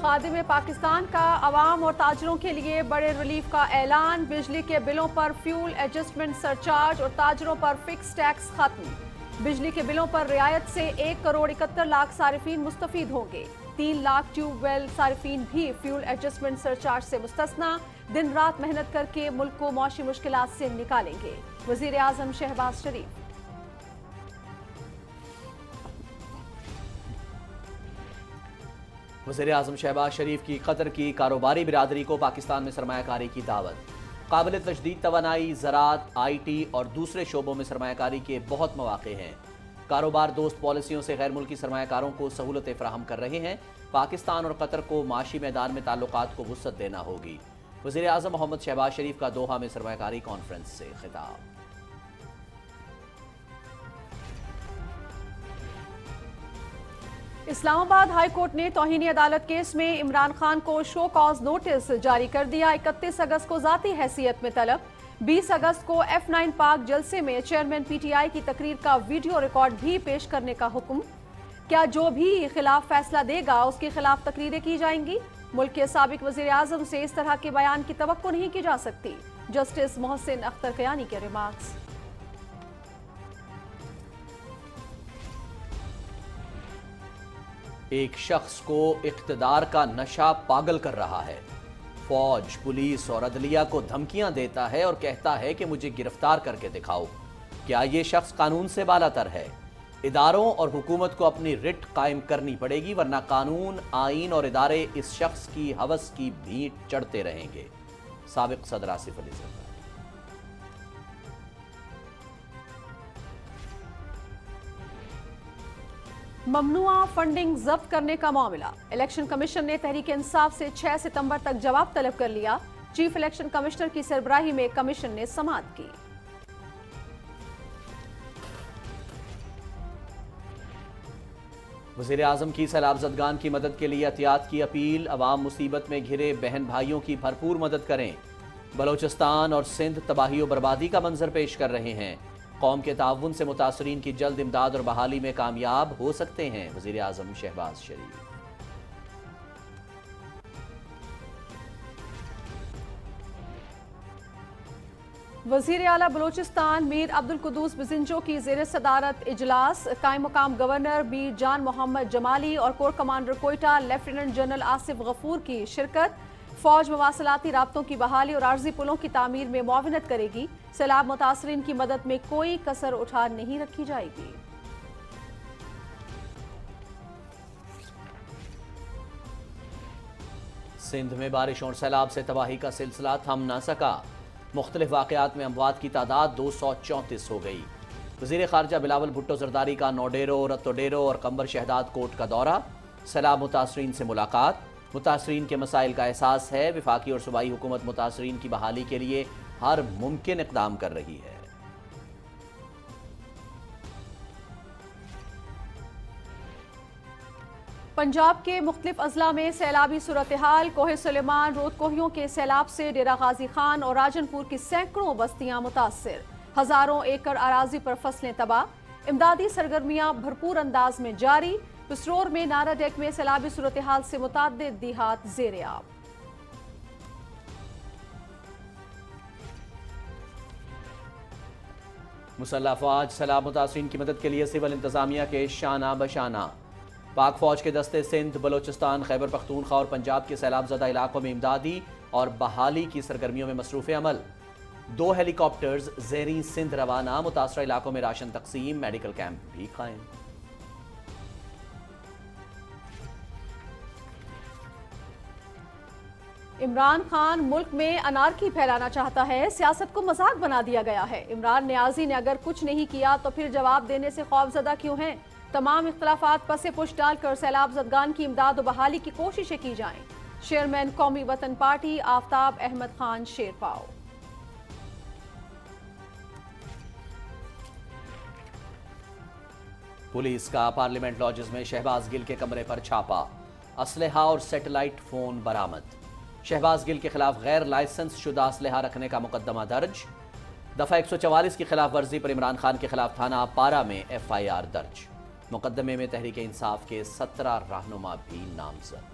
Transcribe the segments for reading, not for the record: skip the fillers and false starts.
خادم پاکستان کا عوام اور تاجروں کے لیے بڑے ریلیف کا اعلان، بجلی کے بلوں پر فیول ایڈجسٹمنٹ سرچارج اور تاجروں پر فکس ٹیکس ختم۔ بجلی کے بلوں پر رعایت سے 1,71,00,000 صارفین مستفید ہوں گے۔ 3 لاکھ ٹیوب ویل صارفین بھی فیول ایڈجسٹمنٹ سرچارج سے مستثنی، دن رات محنت کر کے ملک کو معاشی مشکلات سے نکالیں گے۔ وزیر اعظم شہباز شریف۔ وزیر اعظم شہباز شریف کی قطر کی کاروباری برادری کو پاکستان میں سرمایہ کاری کی دعوت۔ قابل تجدید توانائی، زراعت، آئی ٹی اور دوسرے شعبوں میں سرمایہ کاری کے بہت مواقع ہیں۔ کاروبار دوست پالیسیوں سے غیر ملکی سرمایہ کاروں کو سہولتیں فراہم کر رہے ہیں۔ پاکستان اور قطر کو معاشی میدان میں تعلقات کو وسعت دینا ہوگی۔ وزیر اعظم محمد شہباز شریف کا دوحہ میں سرمایہ کاری کانفرنس سے خطاب۔ اسلام آباد ہائی کورٹ نے توہین عدالت کیس میں عمران خان کو شو کاز نوٹس جاری کر دیا۔ 31 اگست کو ذاتی حیثیت میں طلب۔ 20 اگست کو F9 پارک جلسے میں چیئرمین پی ٹی آئی کی تقریر کا ویڈیو ریکارڈ بھی پیش کرنے کا حکم۔ کیا جو بھی خلاف فیصلہ دے گا اس کے خلاف تقریریں کی جائیں گی؟ ملک کے سابق وزیر اعظم سے اس طرح کے بیان کی توقع نہیں کی جا سکتی۔ جسٹس محسن اختر قیانی کے ریمارکس۔ ایک شخص کو اقتدار کا نشہ پاگل کر رہا ہے۔ فوج، پولیس اور عدلیہ کو دھمکیاں دیتا ہے اور کہتا ہے کہ مجھے گرفتار کر کے دکھاؤ۔ کیا یہ شخص قانون سے بالا تر ہے؟ اداروں اور حکومت کو اپنی رٹ قائم کرنی پڑے گی، ورنہ قانون، آئین اور ادارے اس شخص کی ہوس کی بھینٹ چڑھتے رہیں گے۔ سابق صدر آصف علی زرداری۔ ممنوعہ فنڈنگ ضبط کرنے کا معاملہ۔ الیکشن کمیشن نے تحریک انصاف سے 6 ستمبر تک جواب طلب کر لیا۔ چیف الیکشن کمشنر کی سربراہی میں کمیشن نے سماعت کی۔ وزیر اعظم کی سیلاب زدگان کی مدد کے لیے احتیاط کی اپیل۔ عوام مصیبت میں گھرے بہن بھائیوں کی بھرپور مدد کریں۔ بلوچستان اور سندھ تباہی و بربادی کا منظر پیش کر رہے ہیں۔ قوم کے تعاون سے متاثرین کی جلد امداد اور بحالی میں کامیاب ہو سکتے ہیں، وزیر اعظم شہباز شریف۔ وزیر اعلیٰ بلوچستان میر عبدالقدوس بزنجو کی زیر صدارت اجلاس۔ قائم مقام گورنر میر جان محمد جمالی اور corps commander Quetta lieutenant general Asif غفور کی شرکت۔ فوج مواصلاتی رابطوں کی بحالی اور عارضی پلوں کی تعمیر میں معاونت کرے گی۔ سیلاب متاثرین کی مدد میں کوئی کسر اٹھا نہیں رکھی جائے گی۔ سندھ میں بارشوں اور سیلاب سے تباہی کا سلسلہ تھم نہ سکا۔ مختلف واقعات میں اموات کی تعداد 234 ہو گئی۔ وزیر خارجہ بلاول بھٹو زرداری کا نوڈیرو، رتوڈیرو اور قمبر شہداد کوٹ کا دورہ۔ سیلاب متاثرین سے ملاقات۔ متاثرین کے مسائل کا احساس ہے۔ وفاقی اور صوبائی حکومت متاثرین کی بحالی کے لیے ہر ممکن اقدام کر رہی ہے۔ پنجاب کے مختلف اضلاع میں سیلابی صورتحال۔ کوہ سلیمان، رود کوہیوں کے سیلاب سے ڈیرہ غازی خان اور راجن پور کی سینکڑوں بستیاں متاثر۔ ہزاروں ایکڑ اراضی پر فصلیں تباہ۔ امدادی سرگرمیاں بھرپور انداز میں جاری۔ پسرور میں نارا ڈیک میں سیلابی صورتحال سے متعدد دیہات زیر آب۔ مسلح افواج سیلاب متاثرین کی مدد کے لیے سول انتظامیہ کے شانہ بشانہ۔ پاک فوج کے دستے سندھ، بلوچستان، خیبر پختونخوا اور پنجاب کے سیلاب زدہ علاقوں میں امدادی اور بحالی کی سرگرمیوں میں مصروف عمل۔ 2 ہیلی کاپٹرز زیریں سندھ روانہ۔ متاثرہ علاقوں میں راشن تقسیم، میڈیکل کیمپ بھی قائم۔ عمران خان ملک میں انارکی پھیلانا چاہتا ہے، سیاست کو مذاق بنا دیا گیا ہے۔ عمران نیازی نے اگر کچھ نہیں کیا تو پھر جواب دینے سے خوفزدہ کیوں ہیں؟ تمام اختلافات پس پش ڈال کر سیلاب زدگان کی امداد و بحالی کی کوششیں کی جائیں۔ چیئرمین قومی وطن پارٹی آفتاب احمد خان شیرپاؤ۔ پولیس کا پارلیمنٹ لاجز میں شہباز گل کے کمرے پر چھاپا۔ اسلحہ اور سیٹلائٹ فون برآمد۔ شہباز گل کے خلاف غیر لائسنس شدہ اسلحہ رکھنے کا مقدمہ درج۔ دفعہ 144 کی خلاف ورزی پر عمران خان کے خلاف تھانہ پارا میں FIR درج۔ مقدمے میں تحریک انصاف کے 17 رہنما بھی نامزد۔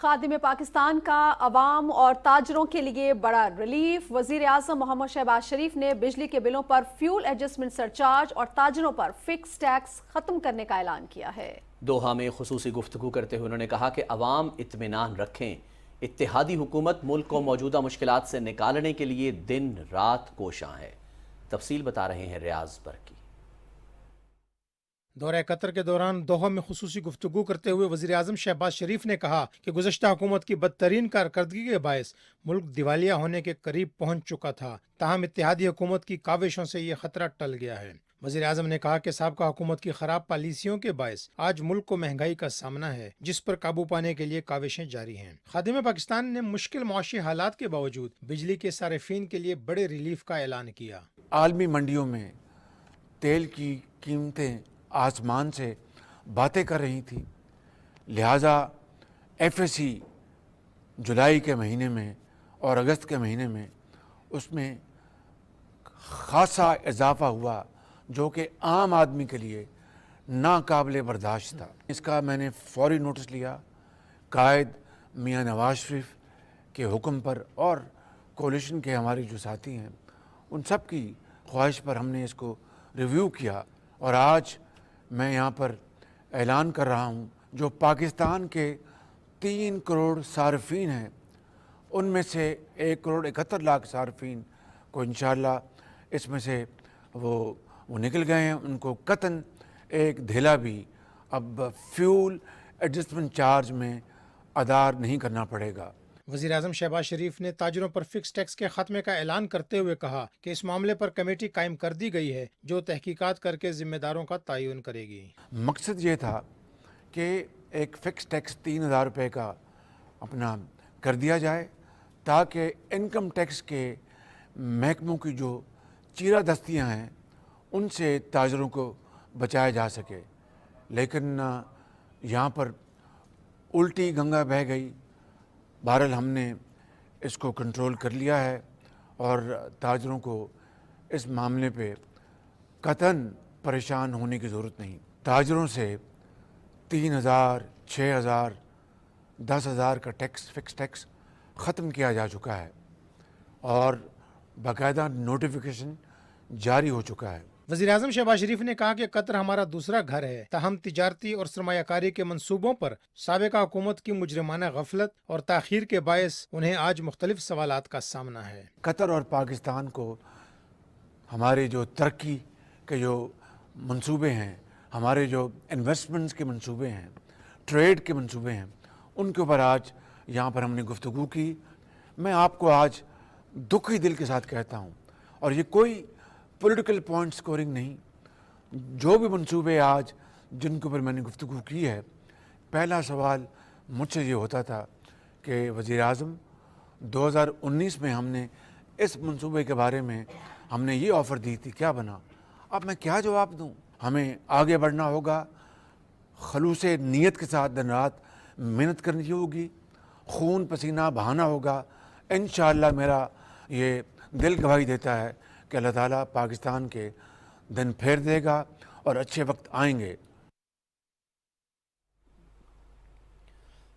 خادم پاکستان کا عوام اور تاجروں کے لیے بڑا ریلیف۔ وزیر اعظم محمد شہباز شریف نے بجلی کے بلوں پر فیول ایڈجسٹمنٹ سرچارج اور تاجروں پر فکس ٹیکس ختم کرنے کا اعلان کیا ہے۔ دوحہ میں خصوصی گفتگو کرتے ہوئے انہوں نے کہا کہ عوام اطمینان رکھیں، اتحادی حکومت ملک کو موجودہ مشکلات سے نکالنے کے لیے دن رات کوشاں ہے۔ تفصیل بتا رہے ہیں ریاض برکی۔ دورہ قطر کے دوران دوحہ میں خصوصی گفتگو کرتے ہوئے وزیر اعظم شہباز شریف نے کہا کہ گزشتہ حکومت کی بدترین کارکردگی کے باعث ملک دیوالیہ ہونے کے قریب پہنچ چکا تھا، تاہم اتحادی حکومت کی کاوشوں سے یہ خطرہ ٹل گیا ہے۔ وزیر اعظم نے کہا کہ سابقہ حکومت کی خراب پالیسیوں کے باعث آج ملک کو مہنگائی کا سامنا ہے، جس پر قابو پانے کے لیے کاوشیں جاری ہیں۔ خادم پاکستان نے مشکل معاشی حالات کے باوجود بجلی کے صارفین کے لیے بڑے ریلیف کا اعلان کیا۔ عالمی منڈیوں میں تیل کی قیمتیں آسمان سے باتیں کر رہی تھیں، لہٰذا ایف ایس سی جولائی کے مہینے میں اور اگست کے مہینے میں اس میں خاصا اضافہ ہوا جو کہ عام آدمی کے لیے ناقابل برداشت تھا۔ اس کا میں نے فوری نوٹس لیا، قائد میاں نواز شریف کے حکم پر اور کولیشن کے ہمارے جو ساتھی ہیں ان سب کی خواہش پر ہم نے اس کو ریویو کیا، اور آج میں یہاں پر اعلان کر رہا ہوں جو پاکستان کے 3 کروڑ صارفین ہیں ان میں سے 1 کروڑ 71 لاکھ صارفین کو انشاءاللہ اس میں سے وہ نکل گئے ہیں، ان کو قطعاً ایک دھیلا بھی اب فیول ایڈجسٹمنٹ چارج میں ادا نہیں کرنا پڑے گا۔ وزیر اعظم شہباز شریف نے تاجروں پر فکس ٹیکس کے خاتمے کا اعلان کرتے ہوئے کہا کہ اس معاملے پر کمیٹی قائم کر دی گئی ہے جو تحقیقات کر کے ذمہ داروں کا تعین کرے گی۔ مقصد یہ تھا کہ ایک فکس ٹیکس 3000 روپے کا اپنا کر دیا جائے تاکہ انکم ٹیکس کے محکموں کی جو چیرہ دستیاں ہیں ان سے تاجروں کو بچایا جا سکے، لیکن یہاں پر الٹی گنگا بہہ گئی۔ بہرحال ہم نے اس کو کنٹرول کر لیا ہے اور تاجروں کو اس معاملے پہ قطعاً پریشان ہونے کی ضرورت نہیں۔ تاجروں سے 3000، 6000، 10,000 کا ٹیکس، فکس ٹیکس ختم کیا جا چکا ہے اور باقاعدہ نوٹیفیکیشن جاری ہو چکا ہے۔ وزیر اعظم شہباز شریف نے کہا کہ قطر ہمارا دوسرا گھر ہے، تاہم تجارتی اور سرمایہ کاری کے منصوبوں پر سابقہ حکومت کی مجرمانہ غفلت اور تاخیر کے باعث انہیں آج مختلف سوالات کا سامنا ہے۔ قطر اور پاکستان کو ہمارے جو ترقی کے جو منصوبے ہیں، ہمارے جو انویسٹمنٹس کے منصوبے ہیں، ٹریڈ کے منصوبے ہیں، ان کے اوپر آج یہاں پر ہم نے گفتگو کی۔ میں آپ کو آج دکھی دل کے ساتھ کہتا ہوں، اور یہ کوئی پولیٹیکل پوائنٹ سکورنگ نہیں، جو بھی منصوبے آج جن کے اوپر میں نے گفتگو کی ہے، پہلا سوال مجھ سے یہ ہوتا تھا کہ وزیر اعظم 2019 میں ہم نے اس منصوبے کے بارے میں ہم نے یہ آفر دی تھی، کیا بنا؟ اب میں کیا جواب دوں؟ ہمیں آگے بڑھنا ہوگا، خلوص نیت کے ساتھ دن رات محنت کرنی ہوگی، خون پسینہ بہانا ہوگا۔ انشاءاللہ میرا یہ دل گواہی دیتا ہے کہ اللہ تعالیٰ پاکستان کے دن پھیر دے گا اور اچھے وقت آئیں گے۔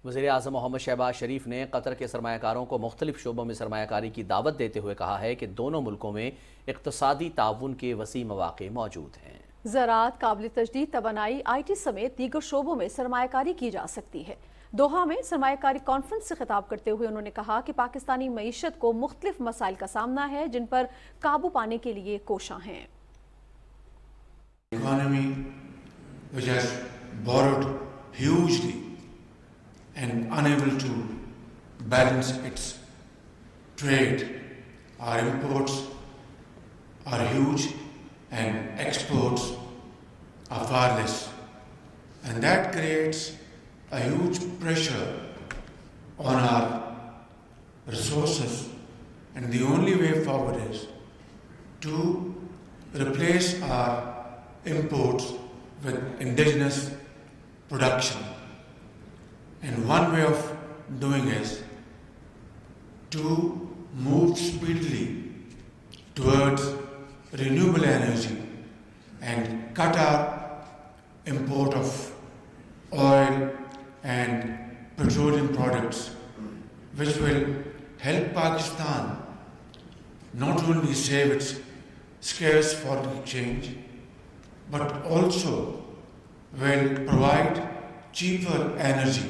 وزیر اعظم محمد شہباز شریف نے قطر کے سرمایہ کاروں کو مختلف شعبوں میں سرمایہ کاری کی دعوت دیتے ہوئے کہا ہے کہ دونوں ملکوں میں اقتصادی تعاون کے وسیع مواقع موجود ہیں۔ زراعت، قابل تجدید توانائی، IT سمیت دیگر شعبوں میں سرمایہ کاری کی جا سکتی ہے۔ دوحہ میں سرمایہ کاری کانفرنس سے خطاب کرتے ہوئے انہوں نے کہا کہ پاکستانی معیشت کو مختلف مسائل کا سامنا ہے جن پر قابو پانے کے لیے کوشاں ہیں۔ Economy which has borrowed hugely and unable to balance its trade. Our imports are huge and exports are far less, and that creates a huge pressure on our resources, and the only way forward is to replace our imports with indigenous production. And one way of doing is to move speedily towards renewable energy and cut our import of oil and petroleum products which will help Pakistan not only save its scarce foreign exchange, but also will provide cheaper energy.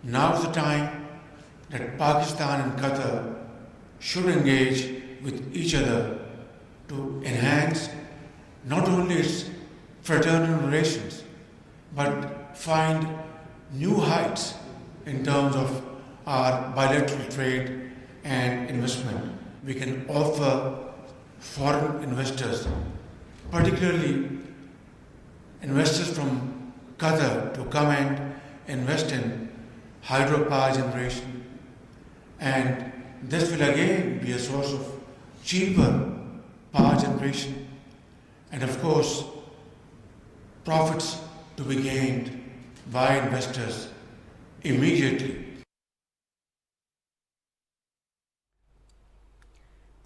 Now is the time that Pakistan and Qatar should engage with each other to enhance not only its fraternal relations, but find new heights in terms of our bilateral trade and investment. We can offer foreign investors, particularly investors from Qatar, to come and invest in hydropower generation, and this will again be a source of cheaper power generation, and of course profits to be gained by investors immediately.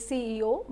CEO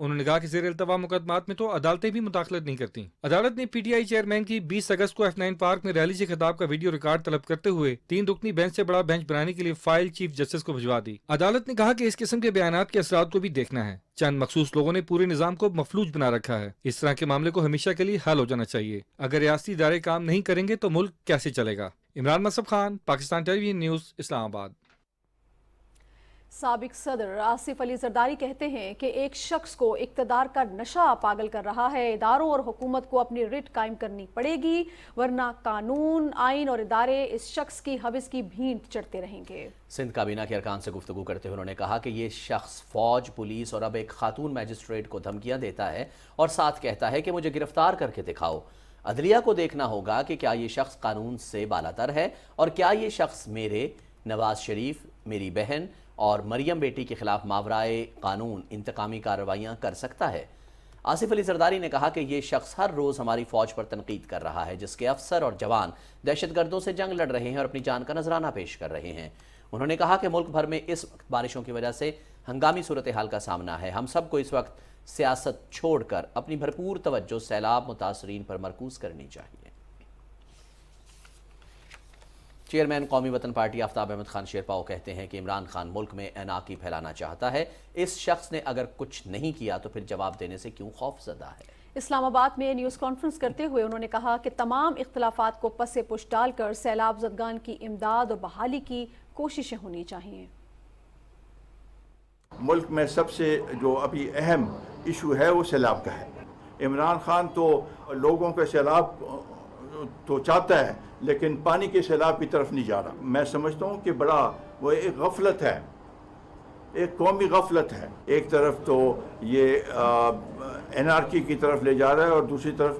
انہوں نے کہا کہ زیر التوا مقدمات میں تو عدالتیں بھی مداخلت نہیں کرتی. عدالت نے پی ٹی آئی چیئرمین کی 20 اگست کو F9 پارک میں ریلی سے خطاب کا ویڈیو ریکارڈ طلب کرتے ہوئے 3 رکنی بینچ سے بڑا بینچ بنانے کے لیے فائل چیف جسٹس کو بھجوا دی. عدالت نے کہا کہ اس قسم کے بیانات کے اثرات کو بھی دیکھنا ہے. چند مخصوص لوگوں نے پورے نظام کو مفلوج بنا رکھا ہے. اس طرح کے معاملے کو ہمیشہ کے لیے حل ہو جانا چاہیے. اگر ریاستی ادارے کام نہیں کریں گے تو ملک کیسے چلے گا؟ عمران مصعب خان، پاکستان ٹیلی ویژن نیوز، اسلام آباد. سابق صدر آصف علی زرداری کہتے ہیں کہ ایک شخص کو اقتدار کا نشہ پاگل کر رہا ہے. اداروں اور حکومت کو اپنی رٹ قائم کرنی پڑے گی، ورنہ قانون، آئین اور ادارے اس شخص کی حوث کی بھینٹ چڑھتے رہیں گے. سندھ کابینہ کے ارکان سے گفتگو کرتے ہوئے انہوں نے کہا کہ یہ شخص فوج، پولیس اور اب ایک خاتون میجسٹریٹ کو دھمکیاں دیتا ہے اور ساتھ کہتا ہے کہ مجھے گرفتار کر کے دکھاؤ. عدلیہ کو دیکھنا ہوگا کہ کیا یہ شخص قانون سے بالاتر ہے اور کیا یہ شخص میرے، نواز شریف، میری بہن اور مریم بیٹی کے خلاف ماورائے قانون انتقامی کارروائیاں کر سکتا ہے. آصف علی زرداری نے کہا کہ یہ شخص ہر روز ہماری فوج پر تنقید کر رہا ہے، جس کے افسر اور جوان دہشت گردوں سے جنگ لڑ رہے ہیں اور اپنی جان کا نذرانہ پیش کر رہے ہیں. انہوں نے کہا کہ ملک بھر میں اس وقت بارشوں کی وجہ سے ہنگامی صورتحال کا سامنا ہے. ہم سب کو اس وقت سیاست چھوڑ کر اپنی بھرپور توجہ سیلاب متاثرین پر مرکوز کرنی چاہیے. چیئرمین قومی وطن پارٹی آفتاب احمد خان شیرپاؤ کہتے ہیں کہ عمران خان ملک میں انارکی پھیلانا چاہتا ہے. اس شخص نے اگر کچھ نہیں کیا تو پھر جواب دینے سے کیوں خوف زدہ ہے. اسلام آباد میں نیوز کانفرنس کرتے ہوئے انہوں نے کہا کہ تمام اختلافات کو پس پش ڈال کر سیلاب زدگان کی امداد اور بحالی کی کوششیں ہونی چاہیے. ملک میں سب سے جو ابھی اہم ایشو ہے وہ سیلاب کا ہے. عمران خان تو لوگوں کا سیلاب تو چاہتا ہے لیکن پانی کے سیلاب کی طرف نہیں جا رہا. میں سمجھتا ہوں کہ بڑا وہ ایک غفلت ہے، ایک قومی غفلت ہے. ایک طرف تو یہ انارکی کی طرف لے جا رہا ہے اور دوسری طرف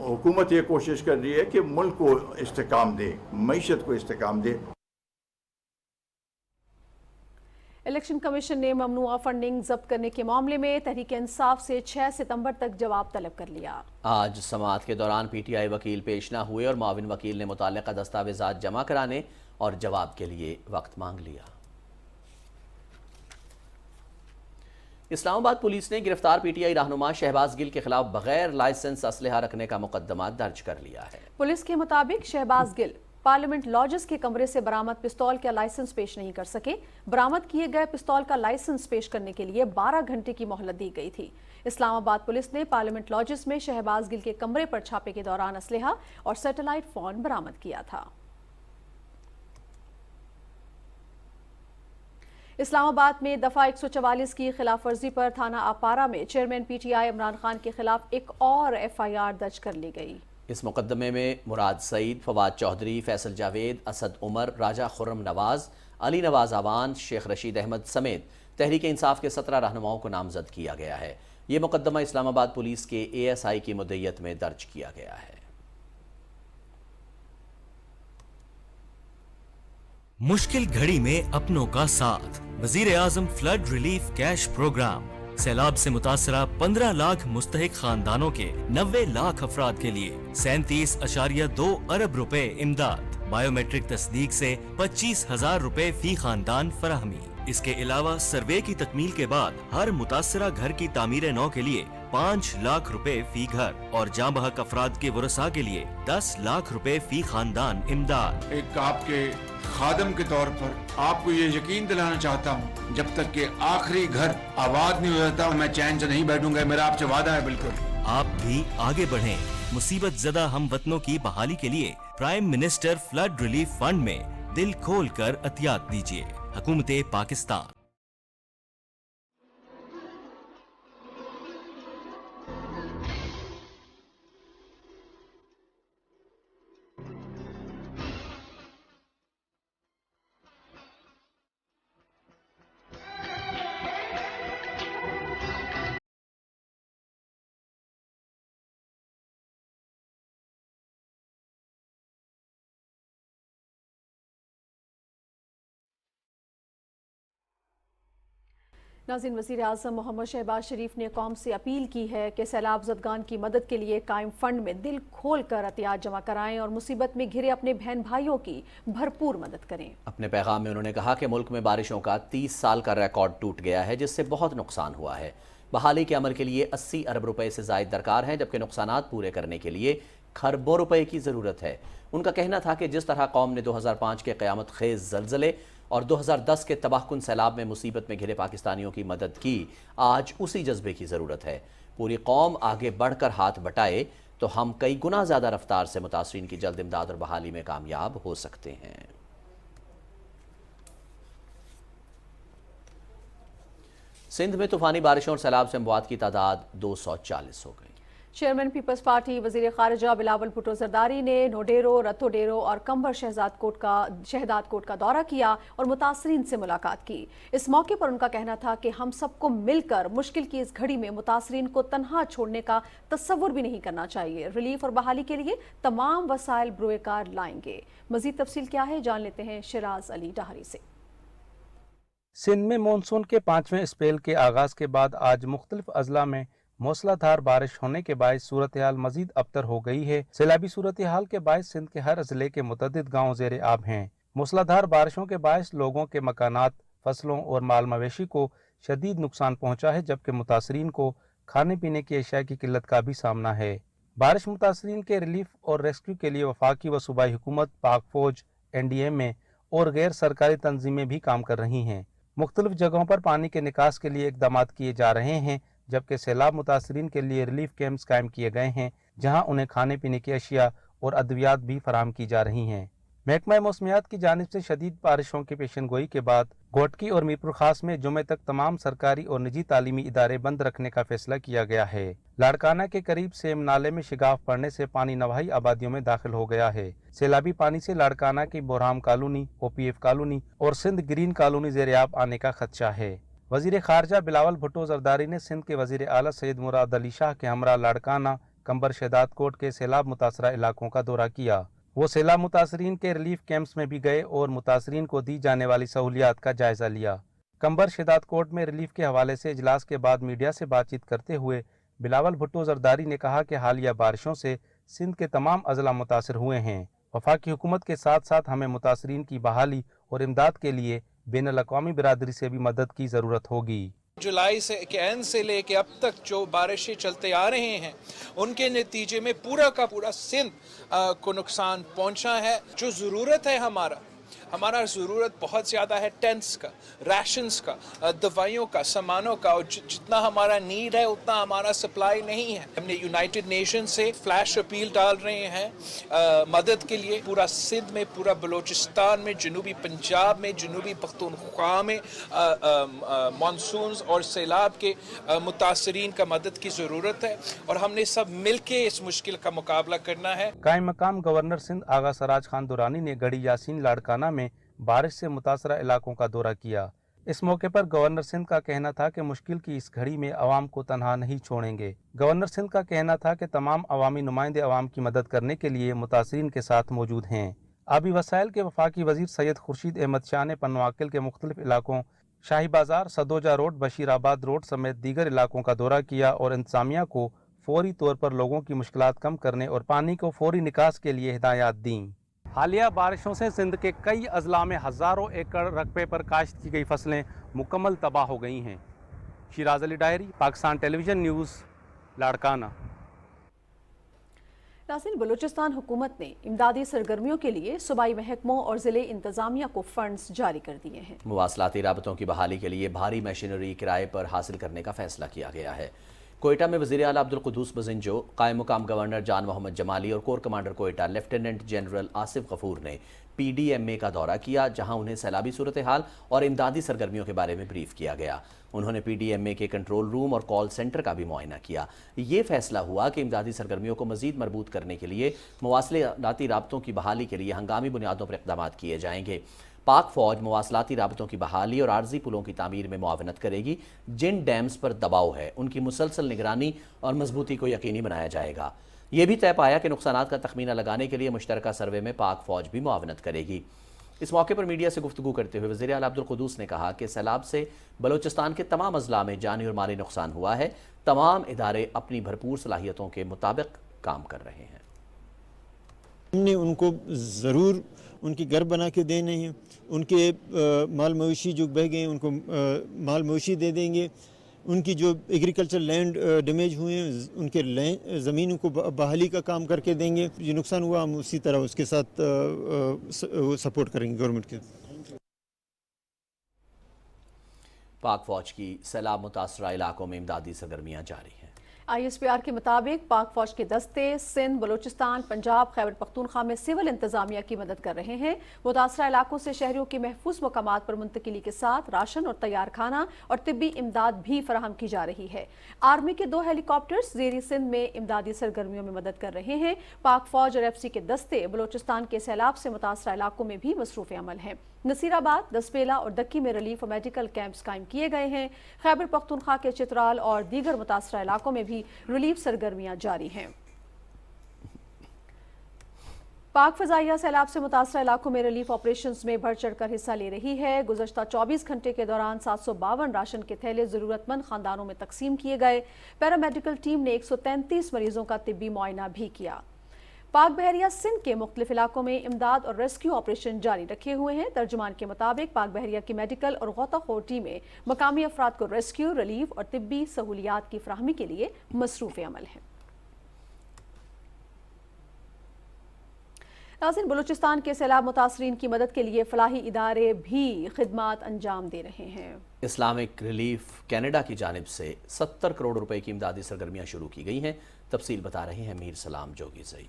حکومت یہ کوشش کر رہی ہے کہ ملک کو استحکام دے، معیشت کو استحکام دے. الیکشن کمیشن نے ممنوعہ فنڈنگ ضبط کرنے کے معاملے میں تحریک انصاف سے 6 ستمبر تک جواب طلب کر لیا. آج سماعت کے دوران پی ٹی آئی وکیل پیش نہ ہوئے اور معاون وکیل نے متعلقہ دستاویزات جمع کرانے اور جواب کے لیے وقت مانگ لیا. اسلام آباد پولیس نے گرفتار پی ٹی آئی رہنما شہباز گل کے خلاف بغیر لائسنس اسلحہ رکھنے کا مقدمہ درج کر لیا ہے. پولیس کے مطابق شہباز گل پارلیمنٹ لاجز کے کمرے سے برآمد پستول کا لائسنس پیش نہیں کر سکے. برآمد کیے گئے پستول کا لائسنس پیش کرنے کے لیے 12 گھنٹے کی مہلت دی گئی تھی. اسلام آباد پولیس نے پارلیمنٹ لاجز میں شہباز گل کے کمرے پر چھاپے کے دوران اسلحہ اور سیٹلائٹ فون برآمد کیا تھا. اسلام آباد میں دفعہ 144 کی خلاف ورزی پر تھانہ اپارہ میں chairman P T I Imran Khan کے خلاف ایک اور FIR درج کر لی گئی. اس مقدمے میں مراد سعید، فواد چودھری، فیصل جاوید، اسد عمر، راجہ خرم نواز، علی نواز آوان، شیخ رشید احمد سمیت تحریک انصاف کے 17 رہنماؤں کو نامزد کیا گیا ہے. یہ مقدمہ اسلام آباد پولیس کے ASI کی مدعیت میں درج کیا گیا ہے. مشکل گھڑی میں اپنوں کا ساتھ، وزیر اعظم فلڈ ریلیف کیش پروگرام. سیلاب سے متاثرہ 15 لاکھ مستحق خاندانوں کے 90 لاکھ افراد کے لیے 37.2 ارب روپے امداد. بائیو میٹرک تصدیق سے 25,000 روپے فی خاندان فراہمی. اس کے علاوہ سروے کی تکمیل کے بعد ہر متاثرہ گھر کی تعمیر نو کے لیے 5 لاکھ روپے فی گھر اور جاں بحق افراد کے ورثاء کے لیے 10 لاکھ روپے فی خاندان امداد. ایک آپ کے خادم کے طور پر آپ کو یہ یقین دلانا چاہتا ہوں جب تک کہ آخری گھر آباد نہیں ہو جاتا میں چین سے نہیں بیٹھوں گا. میرا آپ سے وعدہ ہے. بالکل آپ بھی آگے بڑھیں. مصیبت زدہ ہم وطنوں کی بحالی کے لیے prime minister flood relief fund میں دل کھول کر عطیات دیجیے. حکومت پاکستان. ناظرین، وزیر اعظم محمد شہباز شریف نے قوم سے اپیل کی ہے کہ سیلاب زدگان کی مدد کے لیے قائم فنڈ میں دل کھول کر عطیات جمع کرائیں اور مصیبت میں گھرے اپنے بہن بھائیوں کی بھرپور مدد کریں. اپنے پیغام میں انہوں نے کہا کہ ملک میں بارشوں کا 30 سال کا ریکارڈ ٹوٹ گیا ہے جس سے بہت نقصان ہوا ہے. بحالی کے عمل کے لیے 80 ارب روپے سے زائد درکار ہیں، جبکہ نقصانات پورے کرنے کے لیے کھربوں روپے کی ضرورت ہے۔ ان کا کہنا تھا کہ جس طرح قوم نے 2005 کے قیامت خیز زلزلے اور 2010 کے تباہ کن سیلاب میں مصیبت میں گھرے پاکستانیوں کی مدد کی، آج اسی جذبے کی ضرورت ہے۔ پوری قوم آگے بڑھ کر ہاتھ بٹائے تو ہم کئی گنا زیادہ رفتار سے متاثرین کی جلد امداد اور بحالی میں کامیاب ہو سکتے ہیں۔ سندھ میں طوفانی بارشوں اور سیلاب سے اموات کی تعداد 240 ہو گئی۔ چیئرمین پیپلز پارٹی وزیر خارجہ بلاول بھٹو زرداری نے نوڈیرو، رتو ڈیرو اور کمبر شہزاد کوٹ کا دورہ کیا اور متاثرین سے ملاقات کی۔ اس موقع پر ان کا کہنا تھا کہ ہم سب کو مل کر مشکل کی اس گھڑی میں متاثرین کو تنہا چھوڑنے کا تصور بھی نہیں کرنا چاہیے۔ ریلیف اور بحالی کے لیے تمام وسائل بروئے کار لائیں گے۔ مزید تفصیل کیا ہے، جان لیتے ہیں شیراز علی ڈہری سے۔ سندھ میں مونسون کے 5ویں اسپیل کے آغاز کے بعد آج مختلف اضلاع میں موسلا دھار بارش ہونے کے باعث صورتحال مزید ابتر ہو گئی ہے۔ سیلابی صورتحال کے باعث سندھ کے ہر اضلاع کے متعدد گاؤں زیر آب ہیں۔ موسلا دھار بارشوں کے باعث لوگوں کے مکانات، فصلوں اور مال مویشی کو شدید نقصان پہنچا ہے، جبکہ متاثرین کو کھانے پینے کی اشیاء کی قلت کا بھی سامنا ہے۔ بارش متاثرین کے ریلیف اور ریسکیو کے لیے وفاقی و صوبائی حکومت، پاک فوج، NDMA اور غیر سرکاری تنظیمیں بھی کام کر رہی ہیں۔ مختلف جگہوں پر پانی کے نکاس کے لیے اقدامات کیے جا رہے ہیں، جبکہ سیلاب متاثرین کے لیے ریلیف کیمپس قائم کیے گئے ہیں، جہاں انہیں کھانے پینے کی اشیاء اور ادویات بھی فراہم کی جا رہی ہیں۔ محکمہ موسمیات کی جانب سے شدید بارشوں کی پیشن گوئی کے بعد گوٹکی اور میرپور خاص میں جمعے تک تمام سرکاری اور نجی تعلیمی ادارے بند رکھنے کا فیصلہ کیا گیا ہے۔ لاڑکانہ کے قریب سیم نالے میں شگاف پڑنے سے پانی نواحی آبادیوں میں داخل ہو گیا ہے۔ سیلابی پانی سے لاڑکانہ کی بورہام کالونی، OPF کالونی اور سندھ گرین کالونی زیر آب آنے کا خدشہ ہے۔ وزیر خارجہ بلاول بھٹو زرداری نے سندھ کے وزیر اعلیٰ سید مراد علی شاہ کے ہمراہ لاڑکانہ، کمبر شہزاد کوٹ کے سیلاب متاثرہ علاقوں کا دورہ کیا۔ وہ سیلاب متاثرین کے ریلیف کیمپس میں بھی گئے اور متاثرین کو دی جانے والی سہولیات کا جائزہ لیا۔ کمبر شہزاد کوٹ میں ریلیف کے حوالے سے اجلاس کے بعد میڈیا سے بات چیت کرتے ہوئے بلاول بھٹو زرداری نے کہا کہ حالیہ بارشوں سے سندھ کے تمام اضلاع متاثر ہوئے ہیں۔ وفاقی حکومت کے ساتھ ساتھ ہمیں متاثرین کی بحالی اور امداد کے لیے بین الاقوامی برادری سے بھی مدد کی ضرورت ہوگی۔ جولائی کے اینڈ سے لے کے اب تک جو بارشیں چلتے آ رہے ہیں، ان کے نتیجے میں پورا کا پورا سندھ کو نقصان پہنچا ہے۔ جو ضرورت ہے ہمارا ضرورت بہت زیادہ ہے، ٹینٹس کا، ریشنز کا، دوائیوں کا، سامانوں کا، اور جتنا ہمارا نیڈ ہے اتنا ہمارا سپلائی نہیں ہے۔ ہم نے یونائٹڈ نیشن سے فلیش اپیل ڈال رہے ہیں مدد کے لیے۔ پورا سندھ میں، پورا بلوچستان میں، جنوبی پنجاب میں، جنوبی پختونخوا میں مانسونز اور سیلاب کے متاثرین کا مدد کی ضرورت ہے، اور ہم نے سب مل کے اس مشکل کا مقابلہ کرنا ہے۔ قائم مقام گورنر سندھ آغا سراج خان دورانی نے گڑھی یاسین لاڑکانہ میں بارش سے متاثرہ علاقوں کا دورہ کیا۔ اس موقع پر گورنر سندھ کا کہنا تھا کہ مشکل کی اس گھڑی میں عوام کو تنہا نہیں چھوڑیں گے۔ گورنر سندھ کا کہنا تھا کہ تمام عوامی نمائندے عوام کی مدد کرنے کے لیے متاثرین کے ساتھ موجود ہیں۔ آبی وسائل کے وفاقی وزیر سید خورشید احمد شاہ نے پنواکل کے مختلف علاقوں، شاہی بازار، سدوجہ روڈ، بشیر آباد روڈ سمیت دیگر علاقوں کا دورہ کیا اور انتظامیہ کو فوری طور پر لوگوں کی مشکلات کم کرنے اور پانی کو فوری نکاس کے لیے ہدایات دیں۔ حالیہ بارشوں سے سندھ کے کئی اضلاع میں ہزاروں ایکڑ رقبے پر کاشت کی گئی فصلیں مکمل تباہ ہو گئی ہیں۔ شیراز علی ڈائری، پاکستان ٹیلی ویژن نیوز، لاڑکانہ۔ ناظرین، بلوچستان حکومت نے امدادی سرگرمیوں کے لیے صوبائی محکموں اور ضلع انتظامیہ کو فنڈز جاری کر دیے ہیں۔ مواصلاتی رابطوں کی بحالی کے لیے بھاری مشینری کرائے پر حاصل کرنے کا فیصلہ کیا گیا ہے۔ کوئٹہ میں وزیر اعلیٰ عبدالقدوس بزنجو، قائم مقام گورنر جان محمد جمالی اور corps commander Quetta lieutenant general Asif غفور نے PDMA کا دورہ کیا، جہاں انہیں سیلابی صورتحال اور امدادی سرگرمیوں کے بارے میں بریف کیا گیا۔ انہوں نے PDMA کے کنٹرول روم اور کال سینٹر کا بھی معائنہ کیا۔ یہ فیصلہ ہوا کہ امدادی سرگرمیوں کو مزید مربوط کرنے کے لیے مواصلاتی رابطوں کی بحالی کے لیے ہنگامی بنیادوں پر اقدامات کیے جائیں گے۔ پاک فوج مواصلاتی رابطوں کی بحالی اور عارضی پلوں کی تعمیر میں معاونت کرے گی۔ جن ڈیمز پر دباؤ ہے ان کی مسلسل نگرانی اور مضبوطی کو یقینی بنایا جائے گا۔ یہ بھی طے پایا کہ نقصانات کا تخمینہ لگانے کے لیے مشترکہ سروے میں پاک فوج بھی معاونت کرے گی۔ اس موقع پر میڈیا سے گفتگو کرتے ہوئے وزیر اعلیٰ عبدالقدوس نے کہا کہ سیلاب سے بلوچستان کے تمام اضلاع میں جانی اور مالی نقصان ہوا ہے۔ تمام ادارے اپنی بھرپور صلاحیتوں کے مطابق کام کر رہے ہیں۔ ہم نے ان کو ضرور ان کی گھر بنا کے دینے ہیں، ان کے مال مویشی جو بہ گئے ان کو مال مویشی دے دیں گے۔ ان کی جو ایگریکلچر لینڈ ڈیمیج ہوئے ہیں ان کے زمینوں کو بحالی کا کام کر کے دیں گے. جو نقصان ہوا ہم اسی طرح اس کے ساتھ سپورٹ کریں گے گورنمنٹ کے. پاک فوج کی سیلاب متاثرہ علاقوں میں امدادی سرگرمیاں جاری ہیں. ISPR کے مطابق پاک فوج کے دستے سندھ، بلوچستان، پنجاب، خیبر پختونخوا میں سول انتظامیہ کی مدد کر رہے ہیں. متاثرہ علاقوں سے شہریوں کی محفوظ مقامات پر منتقلی کے ساتھ راشن اور تیار کھانا اور طبی امداد بھی فراہم کی جا رہی ہے. آرمی کے 2 ہیلی کاپٹرز زیر سندھ میں امدادی سرگرمیوں میں مدد کر رہے ہیں. پاک فوج اور FC کے دستے بلوچستان کے سیلاب سے متاثرہ علاقوں میں بھی مصروف عمل ہیں. نصیر آباد، دسپیلا اور دکی میں ریلیف اور میڈیکل کیمپس قائم کیے گئے ہیں. خیبر پختونخوا کے چترال اور دیگر متاثرہ علاقوں میں بھی ریلیف سرگرمیاں جاری ہیں. پاک فضائیہ سیلاب سے متاثرہ علاقوں میں ریلیف آپریشنز میں بڑھ چڑھ کر حصہ لے رہی ہے. گزشتہ 24 گھنٹے کے دوران 752 راشن کے تھیلے ضرورت مند خاندانوں میں تقسیم کیے گئے. پیرامیڈیکل ٹیم نے 133 مریضوں کا طبی معائنہ بھی کیا. پاک بحریہ سندھ کے مختلف علاقوں میں امداد اور ریسکیو آپریشن جاری رکھے ہوئے ہیں. ترجمان کے مطابق پاک بحریہ کی میڈیکل اور غوطہ خور ٹیمیں مقامی افراد کو ریسکیو، ریلیف اور طبی سہولیات کی فراہمی کے لیے مصروف عمل ہیں. ناظرین، بلوچستان کے سیلاب متاثرین کی مدد کے لیے فلاحی ادارے بھی خدمات انجام دے رہے ہیں. اسلامک ریلیف کینیڈا کی جانب سے 70 کروڑ روپے کی امدادی سرگرمیاں شروع کی گئی ہیں. تفصیل بتا رہے ہیں میر سلام جوگی زئی.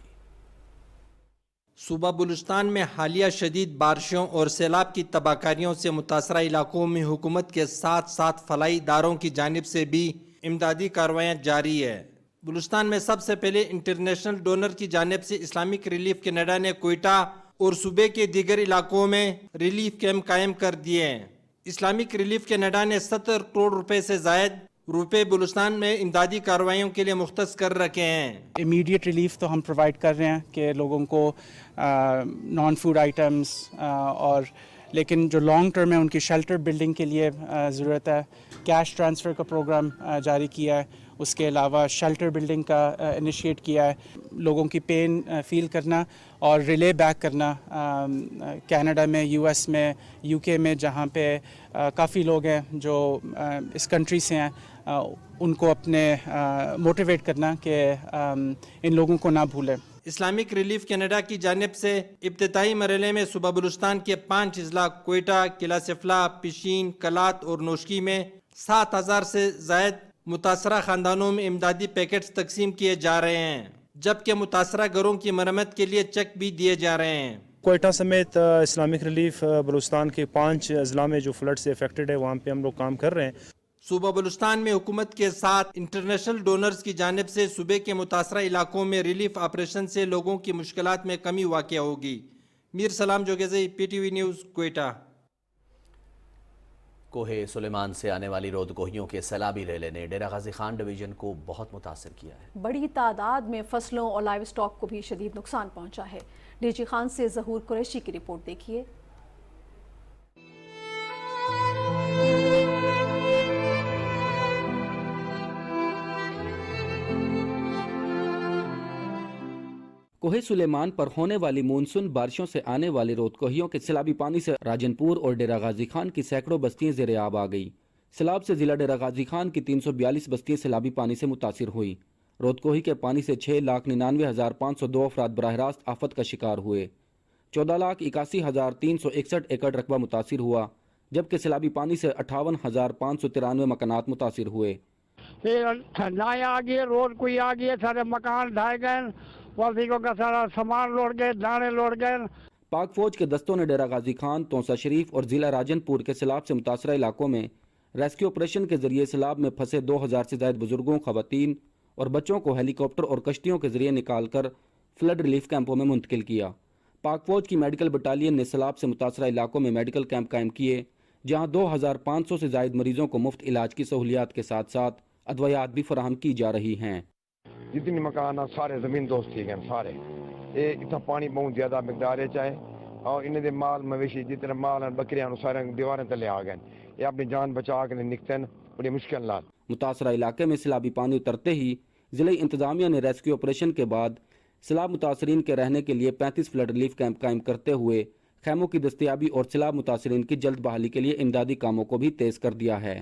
صوبہ بلوچستان میں حالیہ شدید بارشوں اور سیلاب کی تباہ کاریوں سے متاثرہ علاقوں میں حکومت کے ساتھ ساتھ فلاحی اداروں کی جانب سے بھی امدادی کارروائیاں جاری ہے. بلوچستان میں سب سے پہلے انٹرنیشنل ڈونر کی جانب سے اسلامک ریلیف کینیڈا نے کوئٹہ اور صوبے کے دیگر علاقوں میں ریلیف کیمپ قائم کر دیے ہیں. اسلامک ریلیف کینیڈا نے 70 کروڑ روپے سے زائد روپے بلوچستان میں امدادی کارروائیوں کے لیے مختص کر رکھے ہیں. امیڈیٹ ریلیف تو ہم پرووائڈ کر رہے ہیں کہ لوگوں کو نان فوڈ آئٹمس اور لیکن جو لانگ ٹرم ہے ان کی شیلٹر بلڈنگ کے لیے ضرورت ہے. کیش ٹرانسفر کا پروگرام جاری کیا ہے. اس کے علاوہ شیلٹر بلڈنگ کا انیشیٹ کیا ہے. لوگوں کی پین فیل کرنا اور ریلے بیک کرنا کینیڈا میں، US میں، UK میں جہاں پہ کافی لوگ ہیں جو اس کنٹری سے ہیں، ان کو اپنے موٹیویٹ کرنا کہ ان لوگوں کو نہ بھولیں. اسلامک ریلیف کینیڈا کی جانب سے ابتدائی مرحلے میں صوبہ بلوچستان کے 5 اضلاع کوئٹہ، قلعہ سفلا، پشین، کلات اور نوشکی میں 7000 سے زائد متاثرہ خاندانوں میں امدادی پیکٹس تقسیم کیے جا رہے ہیں، جبکہ متاثرہ گھروں کی مرمت کے لیے چیک بھی دیے جا رہے ہیں. کوئٹہ سمیت اسلامک ریلیف بلوچستان کے 5 اضلاع میں جو فلڈ سے افیکٹڈ ہے وہاں پہ ہم لوگ کام کر رہے ہیں. صوبہ بلوچستان میں حکومت کے ساتھ انٹرنیشنل ڈونرز کی جانب سے صوبے کے متاثرہ علاقوں میں ریلیف آپریشن سے لوگوں کی مشکلات میں کمی واقع ہوگی. میر سلام جوگیزئی، PTV نیوز، کوئٹہ. کوہ سلیمان سے آنے والی رودکوہیوں کے سیلابی ریلے نے ڈیرہ غازی خان ڈویژن کو بہت متاثر کیا ہے. بڑی تعداد میں فصلوں اور لائیو سٹاک کو بھی شدید نقصان پہنچا ہے. DG خان سے ظہور قریشی کی رپورٹ دیکھیے. کوہ سلیمان پر ہونے والی مونسون بارشوں سے آنے والے رودکوہیوں کے سیلابی پانی سے راجن پور اور ڈیرہ غازی خان کی سینکڑوں بستیاں زیر آب آ گئی. سیلاب سے ضلع ڈیرہ غازی خان کی 342 بستیاں سیلابی پانی سے متاثر ہوئی. رودکوہی کے پانی سے 6,99,502 افراد براہ راست آفت کا شکار ہوئے. 14,81,361 ایکڑ رقبہ متاثر ہوا، جبکہ سیلابی پانی سے 58,593 مکانات متاثر ہوئے. ٹھنڈائیں آ گئی، روڈ کوئی آ گئی، سارے مکان ڈھائے گئے، والدیوں کا سارا سامان لوٹ گئے، دانے لوٹ گئے. پاک فوج کے دستوں نے ڈیرہ غازی خان، تونسا شریف اور ضلع راجن پور کے سیلاب سے متاثرہ علاقوں میں ریسکیو آپریشن کے ذریعے سیلاب میں پھنسے 2000 سے زائد بزرگوں، خواتین اور بچوں کو ہیلی کاپٹر اور کشتیوں کے ذریعے نکال کر فلڈ ریلیف کیمپوں میں منتقل کیا. پاک فوج کی میڈیکل بٹالین نے سیلاب سے متاثرہ علاقوں میں میڈیکل کیمپ قائم کیے، جہاں 2500 سے زائد مریضوں کو مفت علاج کی سہولیات کے ساتھ ساتھ ادویات بھی فراہم کی جا رہی ہیں. جتنی مکان سارے زمین دوست تھی گئے سارے، اتنا پانی بہت زیادہ مقدار ہے چاہے، اور انہیں دے مال مویشی جتنے مال ہیں بکریاں سارے دیواریں تلے آ گئے، یہ اپنی جان بچا کے نکتے ہیں بڑی مشکل نال. متاثرہ علاقے میں سیلابی پانی اترتے ہی ضلعی انتظامیہ نے ریسکیو آپریشن کے بعد سیلاب متاثرین کے رہنے کے لیے 35 فلڈ ریلیف کیمپ قائم کرتے ہوئے خیموں کی دستیابی اور سیلاب متاثرین کی جلد بحالی کے لیے امدادی کاموں کو بھی تیز کر دیا ہے.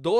2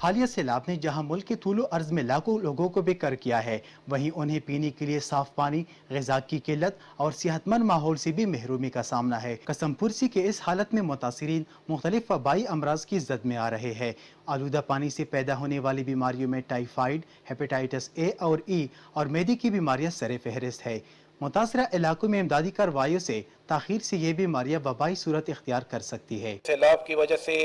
حالیہ سیلاب نے جہاں ملک کے طول و عرض میں لاکھوں لوگوں کو بے گھر کیا ہے، وہیں انہیں پینے کے لیے صاف پانی، غذا کی قلت اور صحت مند ماحول سے بھی محرومی کا سامنا ہے۔ قسم پرسی کے اس حالت میں متاثرین مختلف وبائی امراض کی زد میں آ رہے ہیں۔ آلودہ پانی سے پیدا ہونے والی بیماریوں میں ٹائیفائیڈ، ہیپیٹائٹس اے اور ای اور معدے کی بیماریاں سر فہرست ہے۔ متاثرہ علاقوں میں امدادی کارروائیوں سے تاخیر سے یہ بیماریاں وبائی صورت اختیار کر سکتی ہے۔ سیلاب کی وجہ سے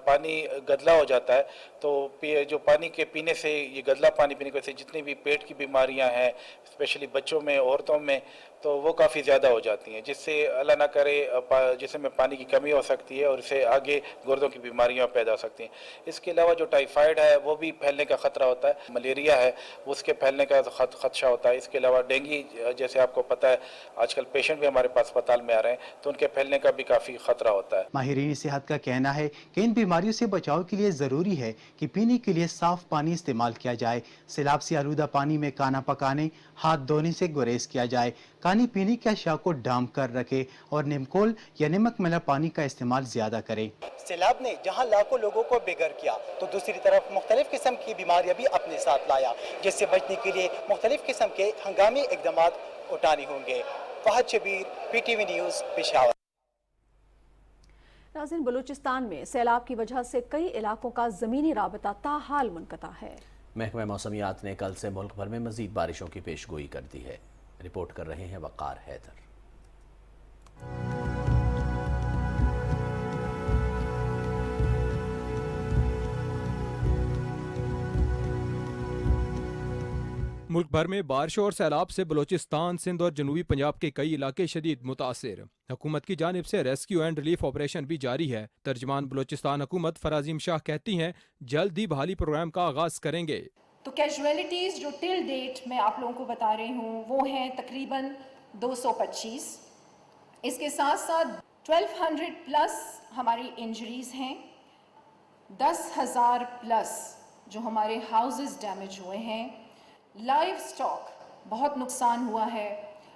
پانی گدلا ہو جاتا ہے، تو جو پانی کے پینے سے، یہ گدلا پانی پینے کی وجہ سے جتنی بھی پیٹ کی بیماریاں ہیں، اسپیشلی بچوں میں، عورتوں میں، تو وہ کافی زیادہ ہو جاتی ہیں، جس سے اللہ نہ کرے جسم میں پانی کی کمی ہو سکتی ہے اور اس سے آگے گردوں کی بیماریاں پیدا ہو سکتی ہیں۔ اس کے علاوہ جو ٹائیفائیڈ ہے وہ بھی پھیلنے کا خطرہ ہوتا ہے، ملیریا ہے اس کے پھیلنے کا خدشہ ہوتا ہے۔ اس کے علاوہ ڈینگی، جیسے آپ کو پتہ ہے آج کل پیشنٹ بھی ہمارے پاس اسپتال میں آ رہے ہیں، تو ان کے پھیلنے کا بھی کافی خطرہ ہوتا ہے۔ ماہرین صحت کا کہنا ہے کہ ان بیماریوں سے بچاؤ کے لیے ضروری ہے کہ پینے کے لیے صاف پانی استعمال کیا جائے، سیلاب سے آلودہ پانی میں کھانا پکانے، ہاتھ دھونے سے گریز کیا جائے، کھانے پینے کی اشیاء کو ڈھانپ کر رکھے اور نمکول یا نمک ملا پانی کا استعمال زیادہ کرے۔ سیلاب نے جہاں لاکھوں لوگوں کو بے گھر کیا تو دوسری طرف مختلف قسم کی بیماریاں بھی اپنے ساتھ لایا، جس سے بچنے کے لیے مختلف قسم کے ہنگامی اقدامات اٹھانے ہوں گے۔ Fahad Shabbir, P T V news, Peshawar. ناظرین، بلوچستان میں سیلاب کی وجہ سے کئی علاقوں کا زمینی رابطہ تاحال منقطع ہے۔ محکمہ موسمیات نے کل سے ملک بھر میں مزید بارشوں کی پیش گوئی کر دی ہے۔ رپورٹ کر رہے ہیں وقار حیدر۔ ملک بھر میں بارشوں اور سیلاب سے بلوچستان، سندھ اور جنوبی پنجاب کے کئی علاقے شدید متاثر۔ حکومت کی جانب سے ریسکیو اینڈ ریلیف آپریشن بھی جاری ہے۔ ترجمان بلوچستان حکومت فرازیم شاہ کہتی ہیں جلد ہی بحالی پروگرام کا آغاز کریں گے۔ تو کیجویلٹیز جو ٹل ڈیٹ میں آپ لوگوں کو بتا رہی ہوں وہ ہیں تقریباً 225۔ اس کے ساتھ ساتھ 1200 پلس ہماری انجریز ہیں، 10,000 پلس جو ہمارے ہاؤسز ڈیمیج ہوئے ہیں، لائف سٹاک بہت نقصان ہوا ہے،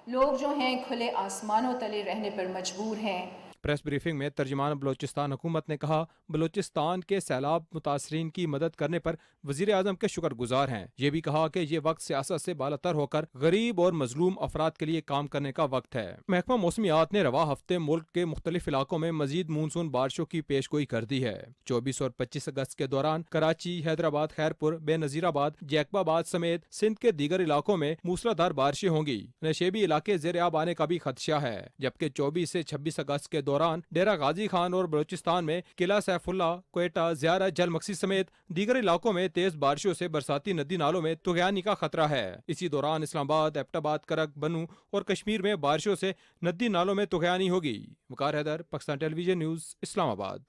لوگ جو ہیں کھلے آسمانوں تلے رہنے پر مجبور ہیں۔ پریس بریفنگ میں ترجمان بلوچستان حکومت نے کہا بلوچستان کے سیلاب متاثرین کی مدد کرنے پر وزیر اعظم کے شکر گزار ہیں۔ یہ بھی کہا کہ یہ وقت سیاست سے بالاتر ہو کر غریب اور مظلوم افراد کے لیے کام کرنے کا وقت ہے۔ محکمہ موسمیات نے رواں ہفتے ملک کے مختلف علاقوں میں مزید مونسون بارشوں کی پیش گوئی کر دی ہے۔ 24 اور 25 اگست کے دوران کراچی، حیدرآباد، خیرپور، بے نظیر آباد، جیکب آباد سمیت سندھ کے دیگر علاقوں میں موسلادھار بارشیں ہوں گی۔ نشیبی علاقے زیر آب آنے کا بھی خدشہ ہے، جبکہ 24 سے 26 اگست کے دوران ڈیرہ غازی خان اور بلوچستان میں قلعہ سیف اللہ، کوئٹہ، زیارہ، جل مکسی سمیت دیگر علاقوں میں تیز بارشوں سے برساتی ندی نالوں میں طغیانی کا خطرہ ہے۔ اسی دوران اسلام آباد، ایبٹ آباد، کرک، بنو اور کشمیر میں بارشوں سے ندی نالوں میں طغیانی ہوگی۔ وقار حیدر، پاکستان ٹیلی ویژن نیوز، اسلام آباد۔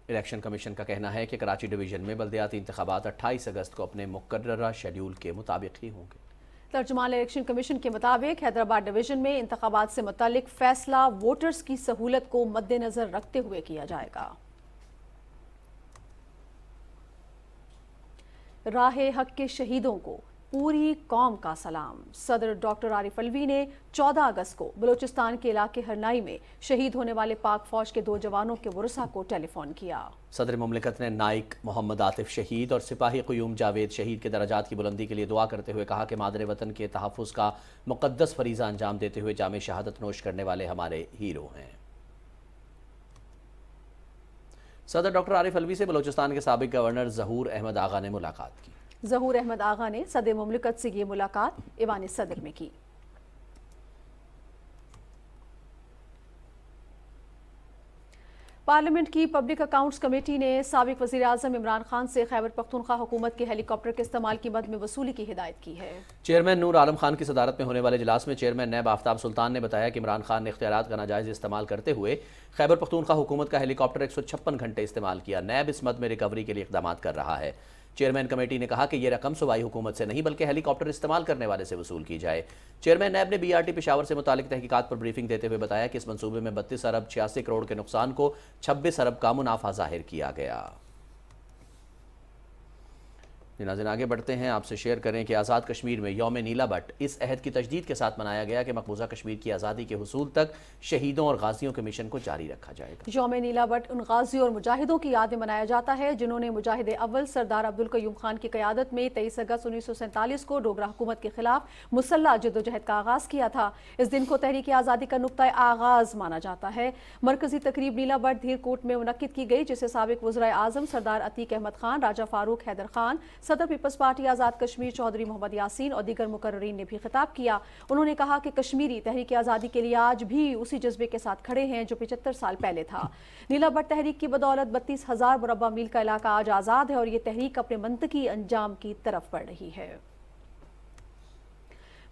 الیکشن کمیشن کا کہنا ہے کہ کراچی ڈویژن میں بلدیاتی انتخابات 28 اگست کو اپنے مقررہ شیڈول کے مطابق ہی ہوں گے۔ ترجمان الیکشن کمیشن کے مطابق حیدرآباد ڈویژن میں انتخابات سے متعلق فیصلہ ووٹرز کی سہولت کو مد نظر رکھتے ہوئے کیا جائے گا۔ راہ حق کے شہیدوں کو پوری قوم کا سلام۔ صدر ڈاکٹر عارف الوی نے 14 اگست کو بلوچستان کے علاقے ہرنائی میں شہید ہونے والے پاک فوج کے 2 جوانوں کے ورثاء کو ٹیلی فون کیا۔ صدر مملکت نے نائک محمد عاطف شہید اور سپاہی قیوم جاوید شہید کے درجات کی بلندی کے لیے دعا کرتے ہوئے کہا کہ مادر وطن کے تحفظ کا مقدس فریضہ انجام دیتے ہوئے جام شہادت نوش کرنے والے ہمارے ہیرو ہیں۔ صدر ڈاکٹر عارف الوی سے بلوچستان کے سابق گورنر ظہور احمد آغا نے ملاقات کی۔ ظہور احمد آغا نے صدر مملکت سے یہ ملاقات ایوان صدر میں کی۔ پارلیمنٹ کی پبلک اکاؤنٹس کمیٹی نے سابق وزیر اعظم عمران خان سے خیبر پختونخوا حکومت کے ہیلی کاپٹر کے استعمال کی مد میں وصولی کی ہدایت کی ہے۔ چیئرمین نور عالم خان کی صدارت میں ہونے والے اجلاس میں چیئرمین نیب آفتاب سلطان نے بتایا کہ عمران خان نے اختیارات کا ناجائز استعمال کرتے ہوئے خیبر پختونخوا حکومت کا ہیلی کاپٹر 156 گھنٹے استعمال کیا۔ نیب اس مد میں ریکوری کے لیے اقدامات کر رہا ہے۔ چیئرمین کمیٹی نے کہا کہ یہ رقم صوبائی حکومت سے نہیں بلکہ ہیلی کاپٹر استعمال کرنے والے سے وصول کی جائے۔ چیئرمین نیب نے بی آر ٹی پشاور سے متعلق تحقیقات پر بریفنگ دیتے ہوئے بتایا کہ اس منصوبے میں 32 ارب 86 کروڑ کے نقصان کو 26 ارب کا منافع ظاہر کیا گیا۔ ناظرین آگے بڑھتے ہیں، آپ سے شیئر کریں کہ آزاد کشمیر میں یوم نیلا بٹ اس عہد کی تجدید کے ساتھ منایا گیا کہ مقبوضہ کشمیر کی آزادی کے حصول تک شہیدوں اور غازیوں کے مشن کو جاری رکھا جائے گا۔ یوم نیلا بٹ ان غازیوں اور مجاہدوں کی یاد میں منایا جاتا ہے جنہوں نے مجاہد اول سردار عبدالقیوم خان کی قیادت میں 23 اگست 1947 کو ڈوگرا حکومت کے خلاف مسلح جدوجہد کا آغاز کیا تھا۔ اس دن کو تحریک آزادی کا نقطۂ آغاز مانا جاتا ہے۔ مرکزی تقریب نیلا بٹ دھیر کوٹ میں منعقد کی گئی، جسے سابق وزرائے اعظم سردار عتیق احمد خان، راجہ فاروق حیدر خان، صدر پیپلز پارٹی آزاد کشمیر چودھری محمد یاسین اور دیگر مقررین نے بھی خطاب کیا۔ انہوں نے کہا کہ کشمیری تحریک آزادی کے لیے آج بھی اسی جذبے کے ساتھ کھڑے ہیں جو 75 سال پہلے تھا۔ نیلا بٹ تحریک کی بدولت 32,000 مربع میل کا علاقہ آج آزاد ہے اور یہ تحریک اپنے منطقی انجام کی طرف بڑھ رہی ہے۔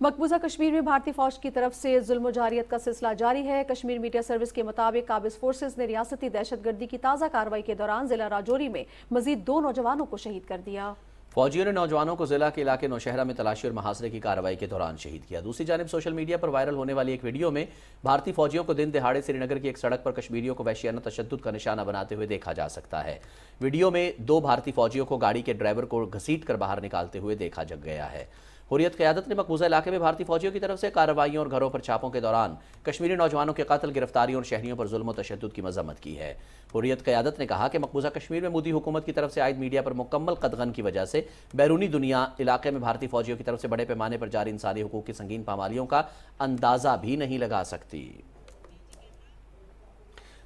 مقبوضہ کشمیر میں بھارتی فوج کی طرف سے ظلم و جارحیت کا سلسلہ جاری ہے۔ کشمیر میڈیا سروس کے مطابق قابض فورسز نے ریاستی دہشت گردی کی تازہ کارروائی کے دوران ضلع راجوری میں مزید 2 نوجوانوں کو شہید کر دیا۔ فوجیوں نے نوجوانوں کو ضلع کے علاقے نوشہرہ میں تلاشی اور محاصرے کی کارروائی کے دوران شہید کیا۔ دوسری جانب سوشل میڈیا پر وائرل ہونے والی ایک ویڈیو میں بھارتی فوجیوں کو دن دہاڑے سری نگر کی ایک سڑک پر کشمیریوں کو وحشیانہ تشدد کا نشانہ بناتے ہوئے دیکھا جا سکتا ہے۔ ویڈیو میں 2 بھارتی فوجیوں کو گاڑی کے ڈرائیور کو گھسیٹ کر باہر نکالتے ہوئے دیکھا گیا ہے۔ حریت قیادت نے مقبوضہ علاقے میں بھارتی فوجیوں کی طرف سے کارروائیوں اور گھروں پر چھاپوں کے دوران کشمیری نوجوانوں کے قتل، گرفتاریوں اور شہریوں پر ظلم و تشدد کی مذمت کی ہے۔ حریت قیادت نے کہا کہ مقبوضہ کشمیر میں مودی حکومت کی طرف سے عائد میڈیا پر مکمل قدغن کی وجہ سے بیرونی دنیا علاقے میں بھارتی فوجیوں کی طرف سے بڑے پیمانے پر جاری انسانی حقوق کی سنگین پامالیوں کا اندازہ بھی نہیں لگا سکتی۔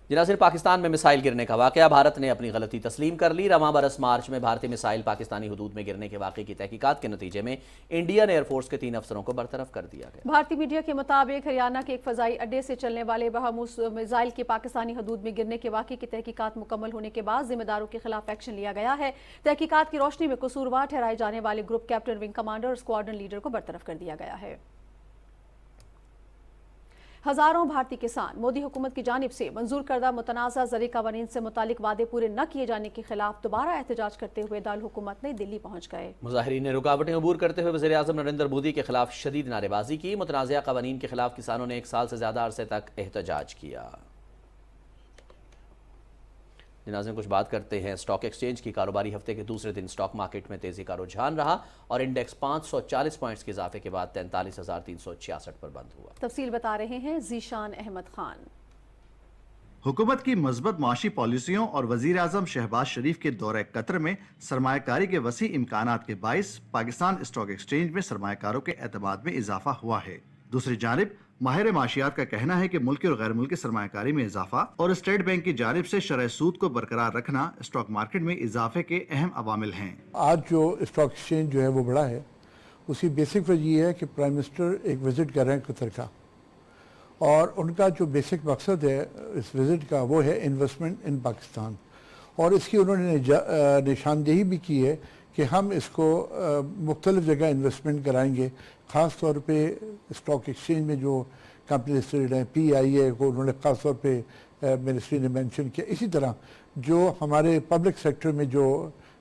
ناظرین، پاکستان میں میسائل گرنے کا واقعہ، بھارت نے اپنی غلطی تسلیم کر لی۔ رواں برس مارچ میں بھارتی میسائل پاکستانی حدود میں گرنے کے واقعے کی تحقیقات کے نتیجے میں انڈین ایئر فورس کے 3 افسروں کو برطرف کر دیا گیا۔ بھارتی میڈیا کے مطابق ہریانہ کے ایک فضائی اڈے سے چلنے والے برہموس میزائل کے پاکستانی حدود میں گرنے کے واقعے کی تحقیقات مکمل ہونے کے بعد ذمہ داروں کے خلاف ایکشن لیا گیا ہے۔ تحقیقات کی روشنی میں قصوروار ٹھہرائے جانے والے گروپ کیپٹن، ونگ کمانڈر اور اسکواڈرن لیڈر کو برطرف کر دیا گیا ہے۔ ہزاروں بھارتی کسان مودی حکومت کی جانب سے منظور کردہ متنازع زرعی قوانین سے متعلق وعدے پورے نہ کیے جانے کے خلاف دوبارہ احتجاج کرتے ہوئے دارالحکومت نئی دلی پہنچ گئے۔ مظاہرین نے رکاوٹیں عبور کرتے ہوئے وزیر اعظم نریندر مودی کے خلاف شدید نعرے بازی کی۔ متنازعہ قوانین کے خلاف کسانوں نے 1 سال سے زیادہ عرصے تک احتجاج کیا۔ ناظرین، کچھ بات کرتے ہیں اسٹاک ایکسچینج کی۔ کاروباری ہفتے کے دوسرے دن اسٹاک مارکیٹ میں تیزی کا رجحان رہا اور انڈیکس 540 پوائنٹس کے اضافے کے بعد 43,366 پر بند ہوا۔ تفصیل بتا رہے ہیں ذیشان احمد خان۔ حکومت کی مثبت معاشی پالیسیوں اور وزیر اعظم شہباز شریف کے دورہ قطر میں سرمایہ کاری کے وسیع امکانات کے باعث پاکستان اسٹاک ایکسچینج میں سرمایہ کاروں کے اعتماد میں اضافہ ہوا ہے۔ دوسری جانب ماہر معاشیات کا کہنا ہے کہ ملکی اور غیر ملکی سرمایہ کاری میں اضافہ اور اسٹیٹ بینک کی جانب سے شرح سود کو برقرار رکھنا اسٹاک مارکیٹ میں اضافے کے اہم عوامل ہیں۔ آج جو اسٹاک ایکسچینج جو ہے وہ بڑا ہے، اس کی بیسک وجہ یہ ہے کہ پرائم منسٹر ایک وزٹ کر رہے ہیں قطر کا، اور ان کا جو بیسک مقصد ہے اس وزٹ کا وہ ہے انویسٹمنٹ ان پاکستان، اور اس کی انہوں نے نشاندہی بھی کی ہے کہ ہم اس کو مختلف جگہ انویسٹمنٹ کرائیں گے، خاص طور پہ اسٹاک ایکسچینج میں جو کمپنی لسٹڈ ہیں PIA کو انہوں نے خاص طور پہ منسٹری نے مینشن کیا۔ اسی طرح جو ہمارے پبلک سیکٹر میں جو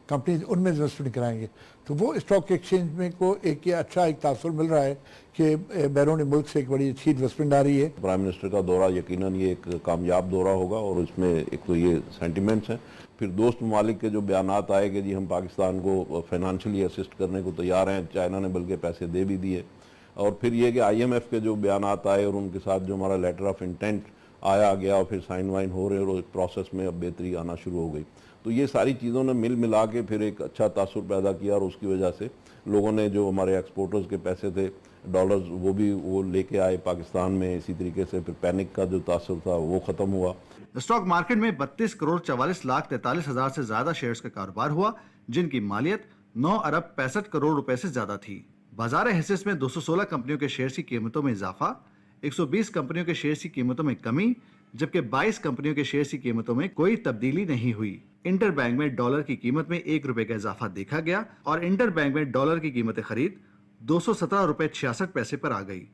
کمپنیز ان میں انویسٹمنٹ کرائیں گے، تو وہ اسٹاک ایکسچینج میں کو ایک اچھا ایک تاثر مل رہا ہے کہ بیرون ملک سے ایک بڑی اچھی انویسٹمنٹ آ رہی ہے۔ پرائم منسٹر کا دورہ یقیناً یہ ایک کامیاب دورہ ہوگا، اور اس میں ایک تو یہ سینٹیمنٹس ہیں، پھر دوست ممالک کے جو بیانات آئے کہ جی ہم پاکستان کو فائنانشلی اسسٹ کرنے کو تیار ہیں، چائنا نے بلکہ پیسے دے بھی دیے، اور پھر یہ کہ IMF کے جو بیانات آئے اور ان کے ساتھ جو ہمارا لیٹر آف انٹینٹ آیا گیا اور پھر سائن وائن ہو رہے اور اس پروسیس میں اب بہتری آنا شروع ہو گئی، تو یہ ساری چیزوں نے ملا کے پھر ایک اچھا تاثر پیدا کیا، اور اس کی وجہ سے لوگوں نے جو ہمارے ایکسپورٹرز کے پیسے تھے ڈالرز وہ لے کے آئے پاکستان میں۔ اسی طریقے سے پھر پینک کا جو تاثر تھا وہ ختم ہوا۔ اسٹاک مارکیٹ میں 32,44,43,000 سے زیادہ شیئرز کا کاروبار ہوا، جن کی مالیت 9,65 کروڑ روپے سے زیادہ تھی۔ بازار حصص میں 216 کمپنیوں کے شیئرز کی قیمتوں میں اضافہ، 120 کمپنیوں کے شیئرز کی قیمتوں میں کمی، جبکہ 22 کمپنیوں کے شیئرز کی قیمتوں میں کوئی تبدیلی نہیں ہوئی۔ انٹر بینک میں ڈالر کی قیمت میں 1 روپے کا اضافہ دیکھا گیا، اور انٹر بینک میں ڈالر کی قیمت خرید 217 روپے 66 پیسے پر آ گئی۔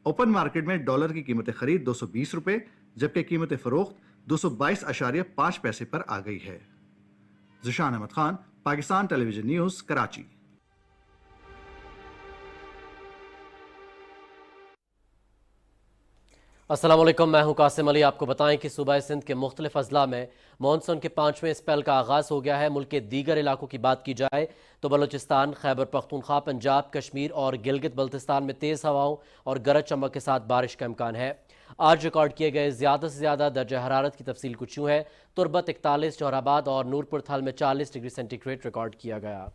اوپن مارکیٹ میں ڈالر کی قیمت خرید 220 روپے، جبکہ قیمت فروخت 222.5 پیسے پر آ گئی ہے۔ ذیشان احمد خان، پاکستان ٹیلی ویژن نیوز، کراچی۔ السلام علیکم، میں ہوں قاسم علی۔ آپ کو بتائیں کہ صوبہ سندھ کے مختلف اضلاع میں مانسون کے 5ویں اسپیل کا آغاز ہو گیا ہے۔ ملک کے دیگر علاقوں کی بات کی جائے تو بلوچستان، خیبر پختونخوا، پنجاب، کشمیر اور گلگت بلتستان میں تیز ہواؤں اور گرج چمک کے ساتھ بارش کا امکان ہے۔ آج ریکارڈ کیے گئے زیادہ سے زیادہ درجہ حرارت کی تفصیل کچھ یوں ہے۔ تربت 41، جوہر آباد اور نورپور تھل میں 40 ڈگری سینٹی گریڈ ریکارڈ کیا گیا۔